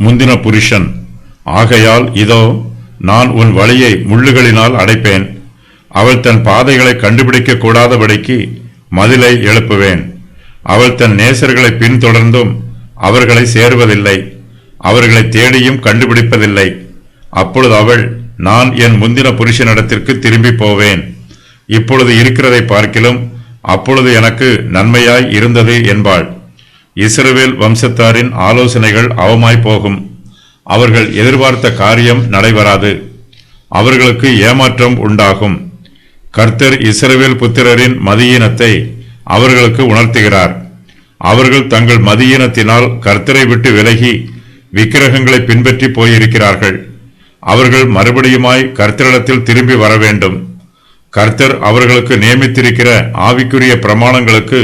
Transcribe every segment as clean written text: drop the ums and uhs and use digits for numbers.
முந்தின புருஷன். ஆகையால் இதோ நான் உன் வழியை முள்ளுகளினால் அடைப்பேன். அவள் தன் பாதைகளை கண்டுபிடிக்க கூடாதபடிக்கு மதிலை எழுப்புவேன். அவள் தன் நேசர்களை பின்தொடர்ந்தும் அவர்களை சேர்வதில்லை, அவர்களை தேடியும் கண்டுபிடிப்பதில்லை. அப்பொழுது அவள், நான் என் முந்தின புருஷனிடத்திற்கு திரும்பி போவேன், இப்பொழுது இருக்கிறதை பார்க்கிலும் அப்பொழுது எனக்கு நன்மையாய் இருந்தது என்பாள். இஸ்ரவேல் வம்சத்தாரின் ஆலோசனைகள் அவமாய் போகும். அவர்கள் எதிர்பார்த்த காரியம் நடைபெறாது. அவர்களுக்கு ஏமாற்றம் உண்டாகும். கர்த்தர் இஸ்ரவேல் புத்திரரின் மதியீனத்தை அவர்களுக்கு உணர்த்துகிறார். அவர்கள் தங்கள் மதியீனத்தினால் கர்த்தரை விட்டு விலகி விக்கிரகங்களை பின்பற்றி போயிருக்கிறார்கள். அவர்கள் மறுபடியுமாய் கர்த்தரிடத்தில் திரும்பி வர வேண்டும். கர்த்தர் அவர்களுக்கு நியமித்திருக்கிற ஆவிக்குரிய பிரமாணங்களுக்கு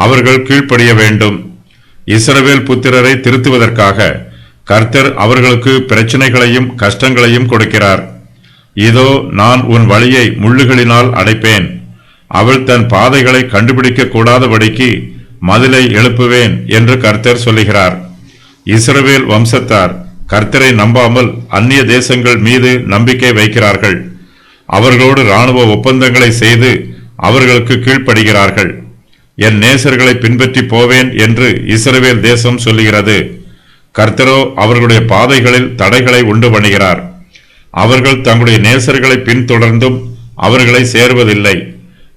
அவர்கள் கீழ்ப்படிய வேண்டும். இஸ்ரவேல் புத்திரரை திருத்துவதற்காக கர்த்தர் அவர்களுக்கு பிரச்சனைகளையும் கஷ்டங்களையும் கொடுக்கிறார். இதோ நான் உன் வழியை முள்ளுகளினால் அடைப்பேன். அவள் தன் பாதைகளை கண்டுபிடிக்க கூடாதபடிக்கு மதிலை எழுப்புவேன் என்று கர்த்தர் சொல்லுகிறார். இஸ்ரவேல் வம்சத்தார் கர்த்தரை நம்பாமல் அந்நிய தேசங்கள் மீது நம்பிக்கை வைக்கிறார்கள். அவர்களோடு இராணுவ ஒப்பந்தங்களை செய்து அவர்களுக்கு கீழ்ப்படுகிறார்கள். என் நேசர்களை பின்பற்றி போவேன் என்று இஸ்ரவேல் தேசம் சொல்லுகிறது. கர்த்தரோ அவர்களுடைய பாதைகளில் தடைகளை உண்டு பண்ணுகிறார். அவர்கள் தங்களுடைய நேசர்களை பின்தொடர்ந்தும் அவர்களை சேர்வதில்லை,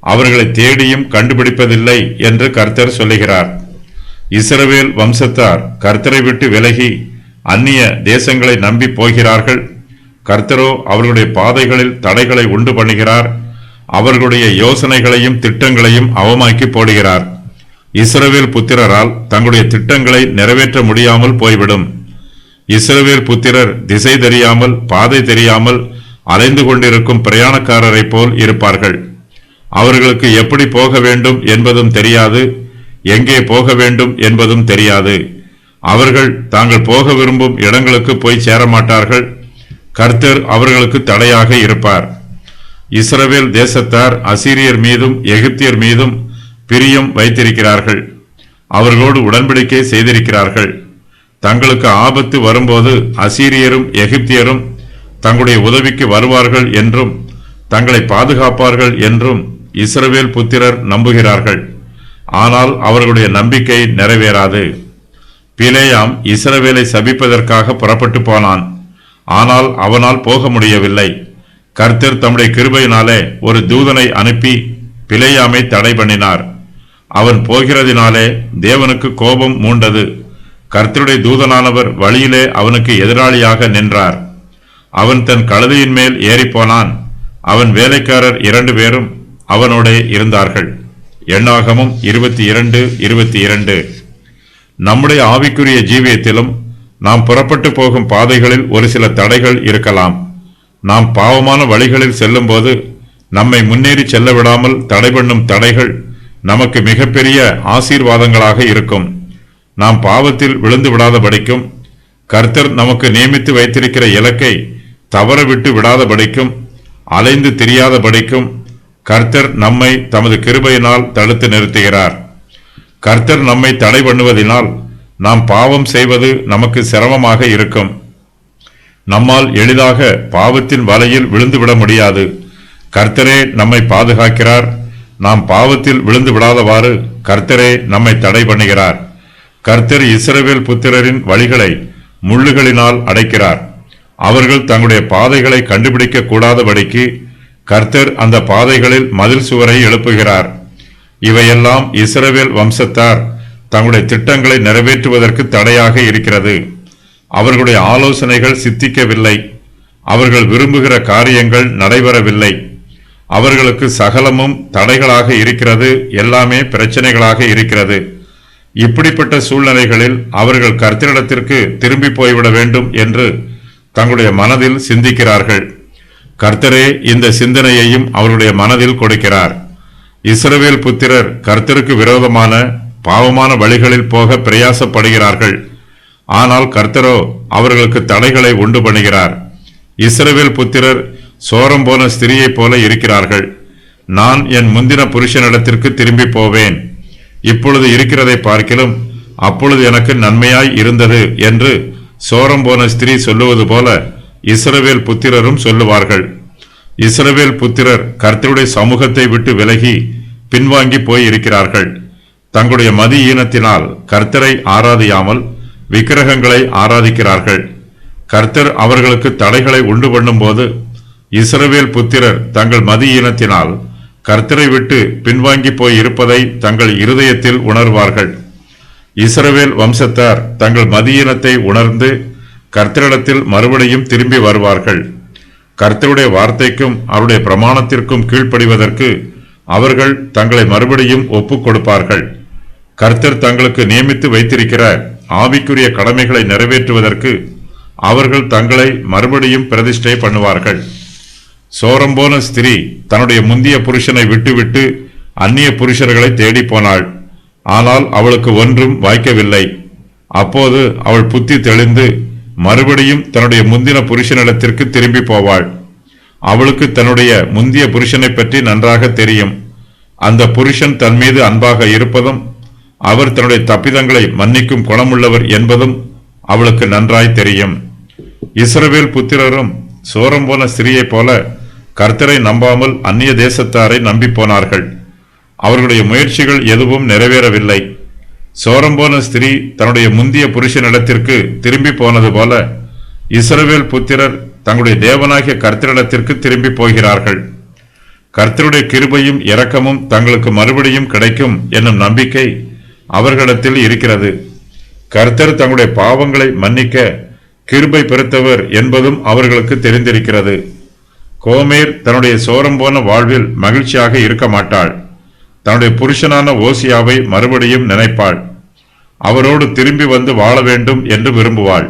அவர்களை தேடியும் கண்டுபிடிப்பதில்லை என்று கர்த்தர் சொல்லுகிறார். இஸ்ரவேல் வம்சத்தார் கர்த்தரை விட்டு விலகி அந்நிய தேசங்களை நம்பி போகிறார்கள். கர்த்தரோ அவர்களுடைய பாதைகளில் தடைகளை உண்டு பண்ணுகிறார். அவர்களுடைய யோசனைகளையும் திட்டங்களையும் அவமாக்கி போடுகிறார். இஸ்ரவேல் புத்திரரால் தங்களுடைய திட்டங்களை நிறைவேற்ற முடியாமல் போய்விடும். இஸ்ரவேல் புத்திரர் திசை தெரியாமல் பாதை தெரியாமல் அலைந்து கொண்டிருக்கும் பிரயாணக்காரரை போல் இருப்பார்கள். அவர்களுக்கு எப்படி போக வேண்டும் என்பதும் தெரியாது, எங்கே போக வேண்டும் என்பதும் தெரியாது. அவர்கள் தாங்கள் போக விரும்பும் இடங்களுக்கு போய் சேரமாட்டார்கள். கர்த்தர் அவர்களுக்கு தடையாக இருப்பார். இஸ்ரவேல் தேசத்தார் அசீரியர் மீதும் எகிப்தியர் மீதும் பிரியம் வைத்திருக்கிறார்கள். அவர்களோடு உடன்படிக்கை செய்திருக்கிறார்கள். தங்களுக்கு ஆபத்து வரும்போது அசீரியரும் எகிப்தியரும் தங்களுடைய உதவிக்கு வருவார்கள் என்றும் தங்களை பாதுகாப்பார்கள் என்றும் இஸ்ரவேல் புத்திரர் நம்புகிறார்கள். ஆனால் அவர்களுடைய நம்பிக்கை நிறைவேறாது. பிலேயாம் இஸ்ரவேலை சபிப்பதற்காக புறப்பட்டு போனான். ஆனால் அவனால் போக முடியவில்லை. கர்த்தர் தம்முடைய கிருபையினாலே ஒரு தூதனை அனுப்பி பிலேயாமை தடை பண்ணினார். அவன் போகிறதினாலே தேவனுக்கு கோபம் மூண்டது. கர்த்தருடைய தூதனானவர் வழியிலே அவனுக்கு எதிராளியாக நின்றார். அவன் தன் கழுதையின் மேல் ஏறிப்போனான். அவன் வேலைக்காரர் 2 பேரும் அவனோட இருந்தார்கள். எண்ணாகமம் 22:22. நம்முடைய ஆவிக்குரிய ஜீவியத்திலும் நாம் புறப்பட்டு போகும் பாதைகளில் ஒரு சில தடைகள் இருக்கலாம். நாம் பாவமான வழிகளில் செல்லும் போது நம்மை முன்னேறி செல்ல விடாமல் தடை பண்ணும் தடைகள் நமக்கு மிகப்பெரிய ஆசீர்வாதங்களாக இருக்கும். நாம் பாவத்தில் விழுந்து விடாதபடிக்கும், கர்த்தர் நமக்கு நியமித்து வைத்திருக்கிற இலக்கை தவற விட்டு விடாதபடிக்கும், அலைந்து திரியாதபடிக்கும் கர்த்தர் நம்மை தமது கிருபையினால் தடுத்து நிறுத்துகிறார். கர்த்தர் நம்மை தடை பண்ணுவதினால் நாம் பாவம் செய்வது நமக்கு சிரமமாக இருக்கும். நம்மால் எளிதாக பாவத்தின் வலையில் விழுந்துவிட முடியாது. கர்த்தரே நம்மை பாதுகாக்கிறார். நாம் பாவத்தில் விழுந்து விடாதவாறு கர்த்தரே நம்மை தடை பண்ணுகிறார். கர்த்தர் இஸ்ரவேல் புத்திரரின் வழிகளை முள்ளுகளினால் அடைக்கிறார். அவர்கள் தங்களுடைய பாதைகளை கண்டுபிடிக்க கூடாதபடிக்கு கர்த்தர் அந்த பாதைகளில் மதில் சுவரை எழுப்புகிறார். இவையெல்லாம் இஸ்ரவேல் வம்சத்தார் தங்களுடைய திட்டங்களை நிறைவேற்றுவதற்கு தடையாக இருக்கிறது. அவர்களுடைய ஆலோசனைகள் சித்திக்கவில்லை. அவர்கள் விரும்புகிற காரியங்கள் நடைபெறவில்லை. அவர்களுக்கு சகலமும் தடைகளாக இருக்கிறது, எல்லாமே பிரச்சனைகளாக இருக்கிறது. இப்படிப்பட்ட சூழ்நிலைகளில் அவர்கள் கர்த்தரிடத்திற்கு திரும்பி போய்விட வேண்டும் என்று தங்களுடைய மனதில் சிந்திக்கிறார்கள். கர்த்தரே இந்த சிந்தனையையும் அவருடைய மனதில் கொடுக்கிறார். இஸ்ரவேல் புத்திரர் கர்த்தருக்கு விரோதமான பாவமான வழிகளில் போக பிரயாசப்படுகிறார்கள். ஆனால் கர்த்தரோ அவர்களுக்கு தடைகளை உண்டு பண்ணுகிறார். இஸ்ரவேல் புத்திரர் சோரம் போன ஸ்திரியைப் போல இருக்கிறார்கள். நான் என் முந்தின புருஷனிடத்திற்கு திரும்பி போவேன், இப்பொழுது இருக்கிறதை பார்க்கிலும் அப்பொழுது எனக்கு நன்மையாய் இருந்தது என்று சோரம் போன ஸ்திரீ சொல்லுவது போல இஸ்ரவேல் புத்திரரும் சொல்லுவார்கள். இஸ்ரவேல் புத்திரர் கர்த்தருடைய சமூகத்தை விட்டு விலகி பின்வாங்கி போய் இருக்கிறார்கள். தங்களுடைய மதி ஈனத்தினால் கர்த்தரை ஆராதியாமல் விக்கிரகங்களை ஆராதிக்கிறார்கள். கர்த்தர் அவர்களுக்கு தடைகளை உண்டு பண்ணும் போது இஸ்ரவேல் புத்திரர் தங்கள் மதி ஈனத்தினால் கர்த்தரை விட்டு பின்வாங்கி போய் இருப்பதை தங்கள் இருதயத்தில் உணர்வார்கள். இஸ்ரவேல் வம்சத்தார் தங்கள் மதியீனத்தை உணர்ந்து கர்த்தரிடத்தில் மறுபடியும் திரும்பி வருவார்கள். கர்த்தருடைய வார்த்தைக்கும் அவருடைய பிரமாணத்திற்கும் கீழ்ப்படிவதற்கு அவர்கள் தங்களை மறுபடியும் ஒப்புக் கொடுப்பார்கள். கர்த்தர் தங்களுக்கு நியமித்து வைத்திருக்கிற ஆவிக்குரிய கடமைகளை நிறைவேற்றுவதற்கு அவர்கள் தங்களை மறுபடியும் பிரதிஷ்டை பண்ணுவார்கள். சோரம்போன ஸ்திரீ தன்னுடைய முந்திய புருஷனை விட்டுவிட்டு அந்நிய புருஷர்களை தேடி போனாள். ஆனால் அவளுக்கு ஒன்றும் வாய்க்கவில்லை. அப்போது அவள் புத்தி தெளிந்து மறுபடியும் தன்னுடைய முந்தின புருஷனிடத்திற்கு திரும்பி போவாள். அவளுக்கு தன்னுடைய முந்திய புருஷனை பற்றி நன்றாக தெரியும். அந்த புருஷன் தன் மீது அன்பாக இருப்பதும் அவர் தன்னுடைய தப்பிதங்களை மன்னிக்கும் குணமுள்ளவர் என்பதும் அவளுக்கு நன்றாய் தெரியும். இஸ்ரவேல் புத்திரரும் சோரம் போன ஸ்திரீயைப் போல கர்த்தரை நம்பாமல் அந்நிய தேசத்தாரை நம்பி போனார்கள். அவர்களுடைய முயற்சிகள் எதுவும் நிறைவேறவில்லை. சோரம் போன ஸ்திரீ தன்னுடைய முந்திய புருஷனிடத்திற்கு திரும்பி போனது போல இஸ்ரவேல் புத்திரர் தங்களுடைய தேவனாகிய கர்த்தரிடத்திற்கு திரும்பி போகிறார்கள். கர்த்தருடைய கிருபையும் இரக்கமும் தங்களுக்கு மறுபடியும் கிடைக்கும் என்னும் நம்பிக்கை அவர்களிடத்தில் இருக்கிறது. கர்த்தர் தங்களுடைய பாவங்களை மன்னிக்க கிருபை பெருத்தவர் என்பதும் அவர்களுக்கு தெரிந்திருக்கிறது. கோமேர் தன்னுடைய சோரம் போன வாழ்வில் மகிழ்ச்சியாக இருக்க மாட்டாள். தன்னுடைய புருஷனான ஓசியாவை மறுபடியும் நினைப்பாள். அவரோடு திரும்பி வந்து வாழ வேண்டும் என்று விரும்புவாள்.